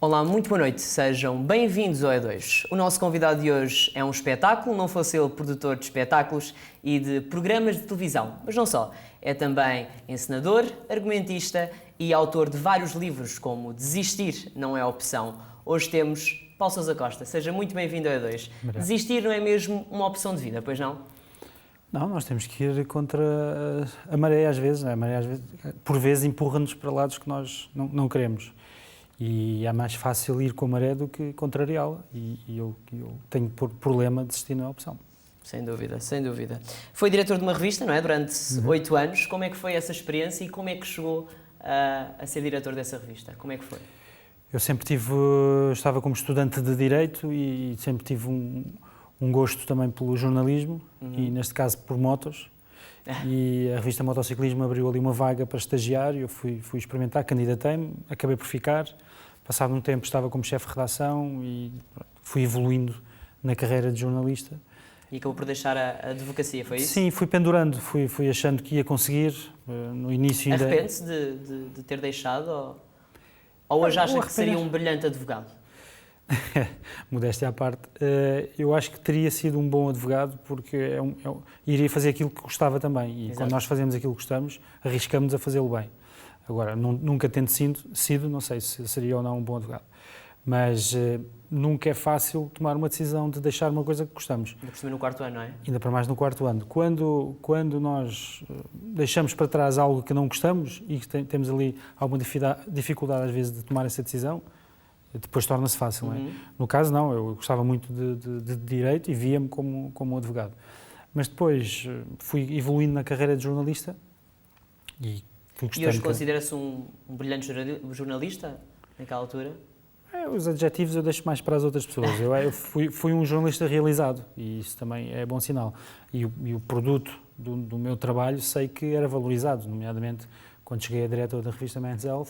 Olá, muito boa noite, sejam bem-vindos ao E2. O nosso convidado de hoje é um espetáculo, não fosse ele produtor de espetáculos e de programas de televisão, mas não só. É também encenador, argumentista e autor de vários livros, como Desistir não é opção. Hoje temos Paulo Sousa Costa, seja muito bem-vindo ao E2. Obrigado. Desistir não é mesmo uma opção de vida, pois não? Não, nós temos que ir contra a maré às vezes. A maré às vezes, por vezes empurra-nos para lados que nós não queremos. E é mais fácil ir com a maré do que contrariá-la. E eu tenho por problema de desistir não é opção. Sem dúvida, sem dúvida. Foi diretor de uma revista, não é? Durante 8 anos. Como é que foi essa experiência e como é que chegou a ser diretor dessa revista? Como é que foi? Eu sempre estava como estudante de Direito e sempre tive um gosto também pelo jornalismo e, neste caso, por motos. E a revista Motociclismo abriu ali uma vaga para estagiar e eu fui experimentar, candidatei-me, acabei por ficar. Passado um tempo estava como chefe de redação e fui evoluindo na carreira de jornalista. E acabou por deixar a advocacia, foi isso? Sim, fui pendurando, fui achando que ia conseguir. No início ainda... Arrepende-se de ter deixado ou hoje acha que seria um brilhante advogado? Modéstia à parte, eu acho que teria sido um bom advogado porque iria fazer aquilo que gostava também e quando nós fazemos aquilo que gostamos, arriscamos a fazê-lo bem. Agora, nunca tendo sido, não sei se seria ou não um bom advogado, mas nunca é fácil tomar uma decisão de deixar uma coisa que gostamos. Ainda por cima no quarto ano, não é? Ainda para mais no quarto ano. Quando nós deixamos para trás algo que não gostamos e que temos ali alguma dificuldade às vezes de tomar essa decisão, depois torna-se fácil, não é? No caso, não, eu gostava muito de Direito e via-me como advogado. Mas depois fui evoluindo na carreira de jornalista e fui gostando. E hoje considera-se um brilhante jornalista, naquela altura? Os adjetivos eu deixo mais para as outras pessoas. Eu fui um jornalista realizado e isso também é bom sinal. E o produto do meu trabalho sei que era valorizado, nomeadamente quando cheguei a diretor da revista Men's Health.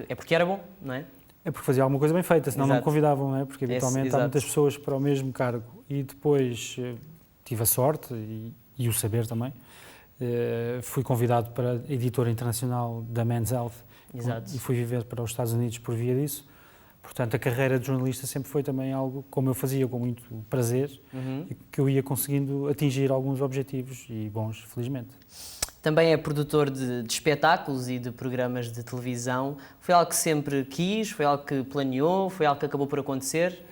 É porque era bom, não é? É porque fazia alguma coisa bem feita, senão não me convidavam, não é? Porque habitualmente há muitas Exato. pessoas para o mesmo cargo. E depois tive a sorte e o saber também. Fui convidado para a editora internacional da Men's Health. Exato. E fui viver para os Estados Unidos por via disso. Portanto, a carreira de jornalista sempre foi também algo, como eu fazia, com muito prazer, e que eu ia conseguindo atingir alguns objetivos e bons, felizmente. Também é produtor de espetáculos e de programas de televisão. Foi algo que sempre quis? Foi algo que planeou? Foi algo que acabou por acontecer?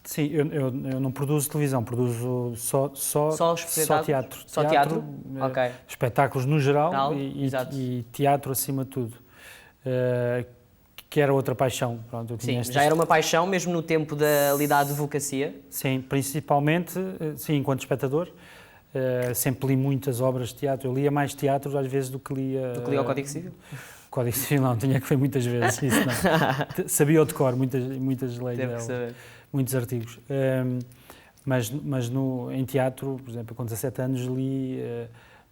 Sim, eu não produzo televisão, produzo só teatro. Só teatro? Ok. Espetáculos no geral Exato. e teatro acima de tudo. Que era outra paixão. Pronto, Sim, já era uma paixão mesmo no tempo da advocacia? Sim, principalmente, sim, enquanto espectador. Sempre li muitas obras de teatro. Eu lia mais teatros às vezes do que lia... Do que lia o Código Civil? O Código Civil não, tinha que ler muitas vezes, isso não. Sabia ao de cor muitas leis dela, muitos artigos. Mas em teatro, por exemplo, com 17 anos li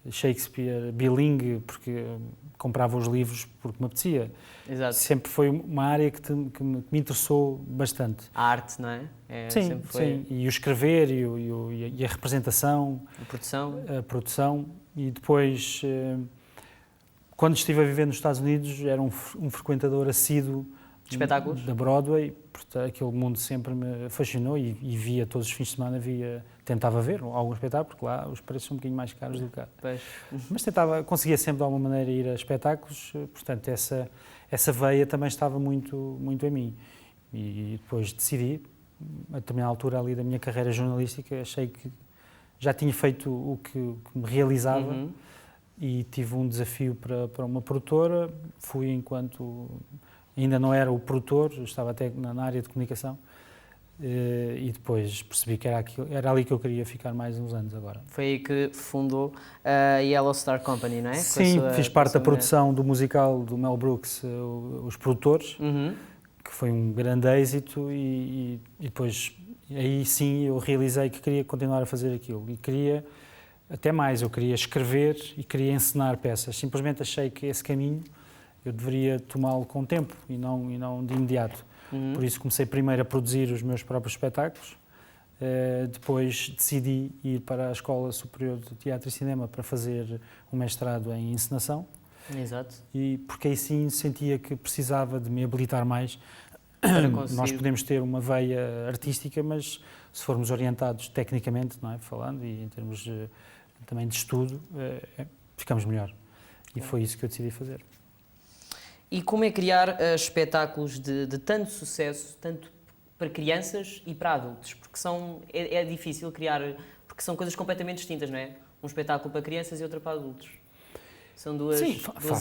Shakespeare bilingue, porque comprava os livros porque me apetecia. Exato. Sempre foi uma área que me interessou bastante. A arte, não é? Sim, sim. E o escrever e a representação. A produção. E depois, quando estive a viver nos Estados Unidos, era um frequentador assíduo de espetáculos da Broadway. Portanto, aquele mundo sempre me fascinou e via todos os fins de semana, tentava ver algum espetáculo, porque lá os preços são um bocadinho mais caros do que cá. Pois. Mas conseguia sempre de alguma maneira ir a espetáculos, portanto essa veia também estava muito, muito em mim. E depois decidi, a determinada altura ali da minha carreira jornalística, achei que já tinha feito o que me realizava e tive um desafio para uma produtora, fui enquanto... Ainda não era o produtor, estava até na área de comunicação e depois percebi que era ali que eu queria ficar mais uns anos agora. Foi aí que fundou a Yellow Star Company, não é? Sim, fiz parte da produção do musical do Mel Brooks, Os Produtores, que foi um grande êxito e depois aí sim eu realizei que queria continuar a fazer aquilo e queria até mais, eu queria escrever e queria encenar peças, simplesmente achei que esse caminho eu deveria tomá-lo com tempo e não de imediato. Por isso comecei primeiro a produzir os meus próprios espetáculos, depois decidi ir para a Escola Superior de Teatro e Cinema para fazer um mestrado em encenação. Exato. E porque aí sim sentia que precisava de me habilitar mais para conseguir... Nós podemos ter uma veia artística, mas se formos orientados tecnicamente, não é, falando, e em termos também de estudo, ficamos melhor. E foi isso que eu decidi fazer. E como é criar espetáculos de tanto sucesso, tanto para crianças e para adultos? Porque é difícil criar, porque são coisas completamente distintas, não é? Um espetáculo para crianças e outro para adultos. São duas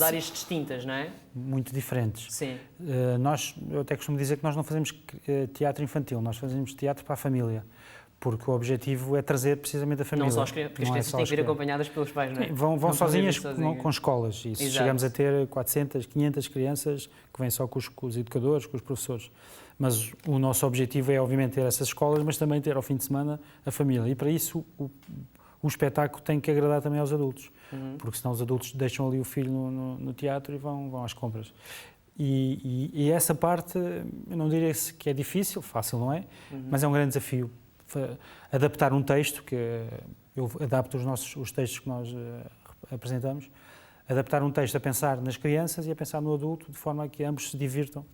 áreas distintas, não é? Muito diferentes. Sim. Eu até costumo dizer que nós não fazemos teatro infantil, nós fazemos teatro para a família, porque o objetivo é trazer precisamente a família. Não só as crianças, porque as crianças têm que vir acompanhadas pelos pais, não é? Vão sozinhas com escolas, e se chegamos a ter 400, 500 crianças, que vêm só com os educadores, com os professores. Mas o nosso objetivo é, obviamente, ter essas escolas, mas também ter, ao fim de semana, a família. E para isso, o espetáculo tem que agradar também aos adultos, porque senão os adultos deixam ali o filho no teatro e vão às compras. E essa parte, eu não diria que é difícil, fácil não é, mas é um grande desafio. Adaptar um texto, que eu adapto os textos que nós apresentamos, adaptar um texto a pensar nas crianças e a pensar no adulto, de forma a que ambos se divirtam.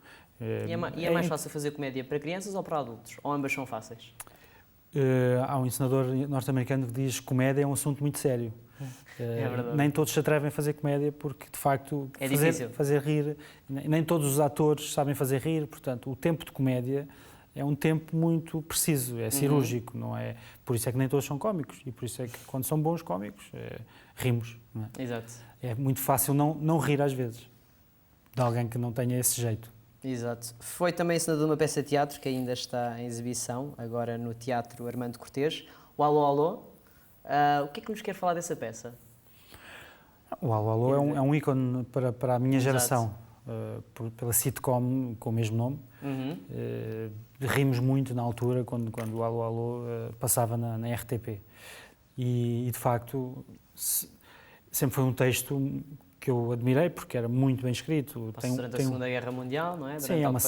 E é mais fácil fazer comédia para crianças ou para adultos? Ou ambas são fáceis? Há um ensinador norte-americano que diz que comédia é um assunto muito sério. É verdade. Nem todos se atrevem a fazer comédia porque, de facto, é fazer rir, nem todos os atores sabem fazer rir, portanto, o tempo de comédia é um tempo muito preciso, é cirúrgico, não é? Por isso é que nem todos são cómicos e por isso é que, quando são bons cómicos, rimos. Não é? Exato. É muito fácil não rir às vezes, de alguém que não tenha esse jeito. Exato. Foi também ensinador de uma peça de teatro que ainda está em exibição, agora no Teatro Armando Cortês, o Alô Alô. O que é que nos quer falar dessa peça? O Alô Alô é um ícone para a minha geração, pela sitcom com o mesmo nome. Rimos muito na altura, quando o Alô Alô passava na RTP. E, de facto, sempre foi um texto que eu admirei, porque era muito bem escrito. Durante a Segunda Guerra Mundial, não é? Sim, é uma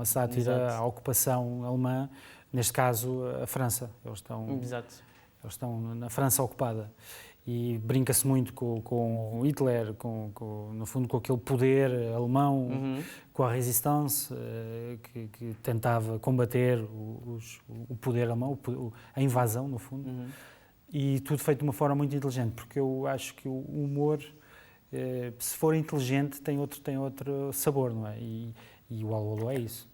sátira à ocupação alemã, neste caso a França. Eles estão na França ocupada. E brinca-se muito com Hitler, no fundo com aquele poder alemão, com a resistance, que tentava combater o poder alemão, a invasão, no fundo. E tudo feito de uma forma muito inteligente, porque eu acho que o humor, se for inteligente, tem outro sabor, não é? E o Alô Alô é isso.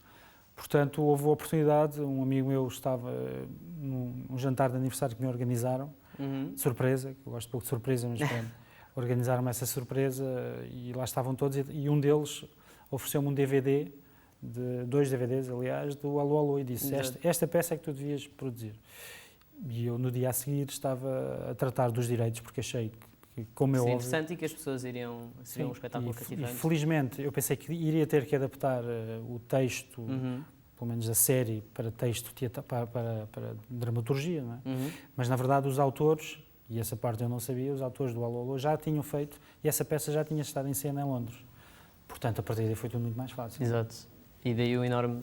Portanto, houve a oportunidade, um amigo meu estava num jantar de aniversário que me organizaram, surpresa, que eu gosto pouco de surpresa, mas organizaram-me essa surpresa e lá estavam todos, e um deles ofereceu-me um DVD, 2 DVDs, aliás, do Alô Alô, e disse, esta peça é que tu devias produzir. E eu, no dia a seguir, estava a tratar dos direitos, porque achei que como é óbvio... interessante, e que as pessoas seria um espetáculo cativante. E felizmente, eu pensei que iria ter que adaptar o texto, pelo menos a série, para texto, para dramaturgia, não é? Mas, na verdade, os autores, e essa parte eu não sabia, os autores do Alô Alô já tinham feito, e essa peça já tinha estado em cena em Londres. Portanto, a partir daí foi tudo muito mais fácil. Exato. E daí o enorme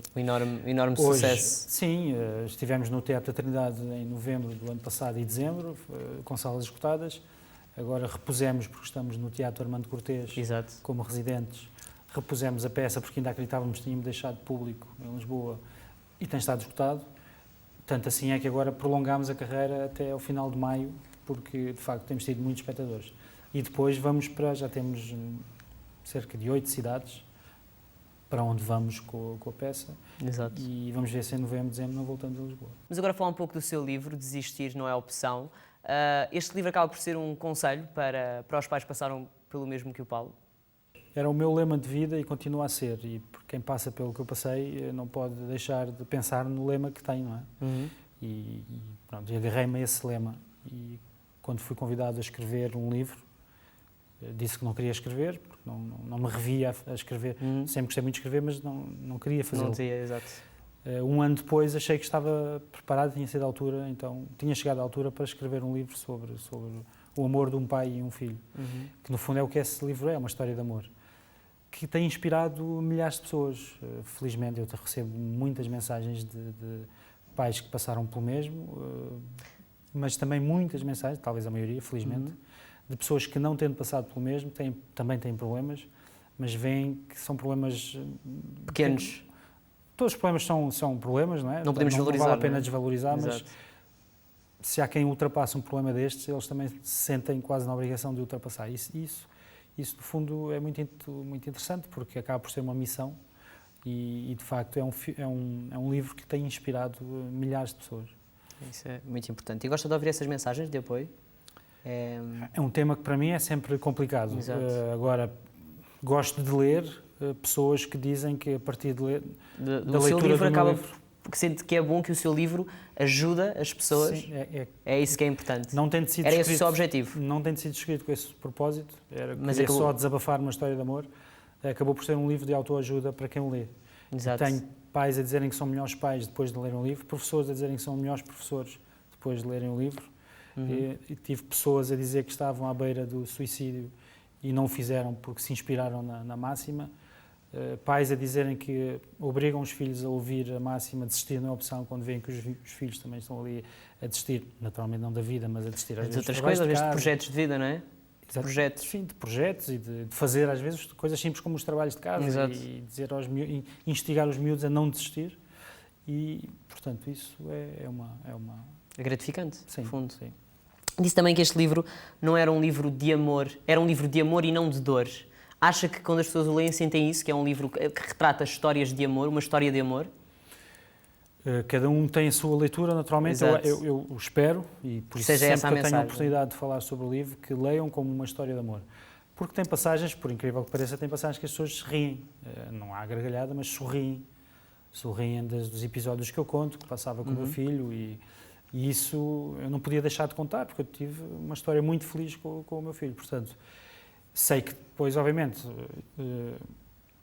Hoje, sucesso. Sim, estivemos no Teatro da Trindade em novembro do ano passado e dezembro, com salas esgotadas. Agora repusemos, porque estamos no Teatro Armando Cortês, como residentes. Repusemos a peça porque ainda acreditávamos que tínhamos deixado público em Lisboa e tem estado esgotado. Tanto assim é que agora prolongámos a carreira até ao final de maio, porque de facto temos tido muitos espectadores. E depois já temos cerca de 8 cidades para onde vamos com a peça. Exato. E vamos ver se em novembro, dezembro não voltamos a Lisboa. Mas agora falar um pouco do seu livro, Desistir não é opção. Este livro acaba por ser um conselho para os pais que passaram pelo mesmo que o Paulo? Era o meu lema de vida e continua a ser. E quem passa pelo que eu passei não pode deixar de pensar no lema que tem, não é? E agarrei-me a esse lema. E quando fui convidado a escrever um livro, disse que não queria escrever, porque não me revia a escrever. Sempre gostei muito de escrever, mas não queria fazê-lo. Não tinha, exato. Um ano depois achei que estava preparado, tinha sido a altura, então tinha chegado à altura para escrever um livro sobre o amor de um pai e um filho, que no fundo é o que esse livro é, uma história de amor, que tem inspirado milhares de pessoas. Felizmente eu recebo muitas mensagens de pais que passaram pelo mesmo, mas também muitas mensagens, talvez a maioria, felizmente, de pessoas que não tendo passado pelo mesmo, também têm problemas, mas veem que são problemas pequenos. todos os problemas são problemas, não é? Não podemos não desvalorizar, vale a pena não é? desvalorizar, mas Exato. se há quem ultrapassa um problema destes, eles também se sentem quase na obrigação de ultrapassar. Isso no fundo, é muito interessante, porque acaba por ser uma missão e de facto, é um livro que tem inspirado milhares de pessoas. Isso é muito importante. E gosta de ouvir essas mensagens de apoio? É um tema que para mim é sempre complicado. Exato. Agora, gosto de ler pessoas que dizem que a partir da O seu leitura livro do meu acaba livro... porque sente que é bom que o seu livro ajuda as pessoas. Sim, É isso que é importante. não tem sido Era esse o escrito, seu objetivo. não tem sido escrito com esse propósito, Mas queria acabou. só desabafar uma história de amor. Acabou por ser um livro de autoajuda para quem o lê. Exato. Tenho pais a dizerem que são melhores pais depois de lerem o livro, professores a dizerem que são melhores professores depois de lerem o livro. E tive pessoas a dizer que estavam à beira do suicídio e não o fizeram porque se inspiraram na máxima. Pais a dizerem que obrigam os filhos a ouvir a máxima, desistir não é opção, quando veem que os filhos também estão ali a desistir, naturalmente não da vida, mas a desistir às De vezes outras de coisas, às trabalhos vezes de casa. projetos de vida, não é? Exato. Projetos. Sim, de projetos e de fazer às vezes coisas simples como os trabalhos de casa. Exato. E dizer instigar os miúdos a não desistir e, portanto, isso é uma... É gratificante, Sim, no fundo. sim. Disse também que este livro não era um livro de amor, era um livro de amor e não de dor. Acha que quando as pessoas o leem sentem isso, que é um livro que retrata histórias de amor, uma história de amor? Cada um tem a sua leitura, naturalmente. Eu espero, e por isso Seja sempre essa a que eu tenho a mensagem. oportunidade de falar sobre o livro, que leiam como uma história de amor. Porque tem passagens, por incrível que pareça, tem passagens que as pessoas riem. Não há gargalhada, mas sorriem. Sorriem dos episódios que eu conto, que passava com o meu filho, e isso eu não podia deixar de contar, porque eu tive uma história muito feliz com o meu filho. Portanto, sei que depois, obviamente,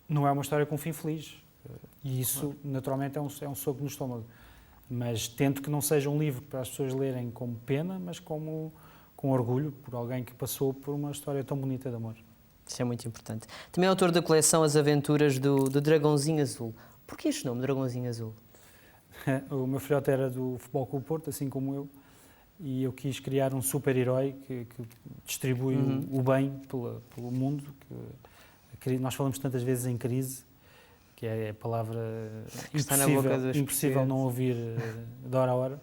não é uma história com um fim feliz. E isso, naturalmente, é um soco no estômago. Mas tento que não seja um livro para as pessoas lerem como pena, mas com orgulho, por alguém que passou por uma história tão bonita de amor. Isso é muito importante. Também é autor da coleção As Aventuras do Dragãozinho Azul. Porquê este nome, Dragãozinho Azul? O meu filhote era do Futebol Clube Porto, assim como eu, e eu quis criar um super-herói que distribui o bem pelo mundo. Nós falamos tantas vezes em crise, que é a palavra impossível não ouvir de hora a hora,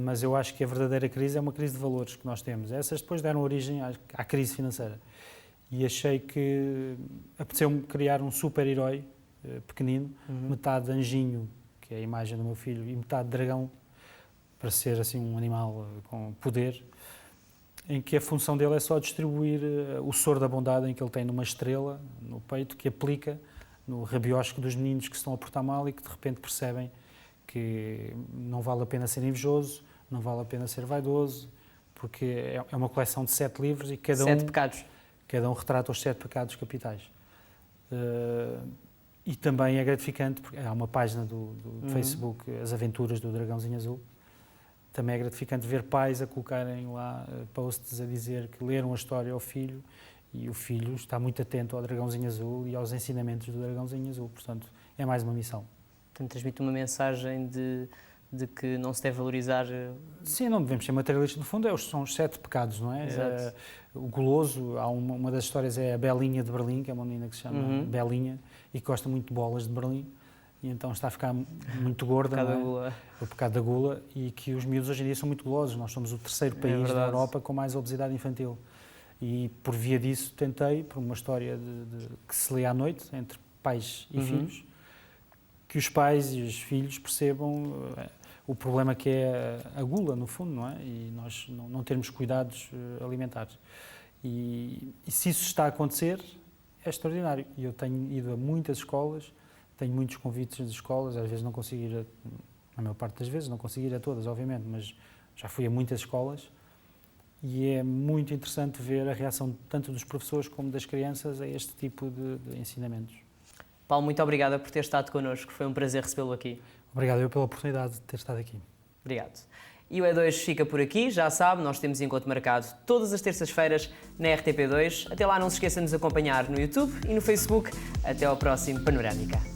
mas eu acho que a verdadeira crise é uma crise de valores que nós temos. Essas depois deram origem à crise financeira. E achei que apeteceu-me criar um super-herói pequenino, metade anjinho, que é a imagem do meu filho, e metade dragão, para ser assim um animal com poder, em que a função dele é só distribuir o soro da bondade em que ele tem numa estrela no peito, que aplica no rabiosco dos meninos que se estão a portar mal e que de repente percebem que não vale a pena ser invejoso, não vale a pena ser vaidoso, porque é uma coleção de 7 livros e cada 7 pecados. Cada um retrata os 7 pecados capitais. E também é gratificante, porque há uma página do Facebook, As Aventuras do Dragãozinho Azul. Também é gratificante ver pais a colocarem lá posts a dizer que leram a história ao filho e o filho está muito atento ao Dragãozinho Azul e aos ensinamentos do Dragãozinho Azul. Portanto, é mais uma missão. Portanto, transmite uma mensagem de que não se deve valorizar... Sim, não devemos ser materialistas. No fundo, são os 7 pecados, não é? Exato. O goloso, há uma das histórias é a Belinha de Berlim, que é uma menina que se chama Belinha e que gosta muito de bolas de Berlim. E então está a ficar muito gorda, o pecado da gula, e que os miúdos hoje em dia são muito gulosos. Nós somos o 3º país da Europa com mais obesidade infantil. E por via disso tentei, por uma história que se lê à noite, entre pais e filhos, que os pais e os filhos percebam o problema que é a gula, no fundo, não é? E nós não termos cuidados alimentares. E se isso está a acontecer, é extraordinário. E eu tenho ido a muitas escolas, tenho muitos convites de escolas, às vezes não consigo ir, na maior parte das vezes, não consigo ir a todas, obviamente, mas já fui a muitas escolas e é muito interessante ver a reação tanto dos professores como das crianças a este tipo de ensinamentos. Paulo, muito obrigada por ter estado connosco, foi um prazer recebê-lo aqui. Obrigado eu pela oportunidade de ter estado aqui. Obrigado. E o E2 fica por aqui, já sabe, nós temos encontro marcado todas as terças-feiras na RTP2. Até lá não se esqueça de nos acompanhar no YouTube e no Facebook. Até ao próximo Panorâmica.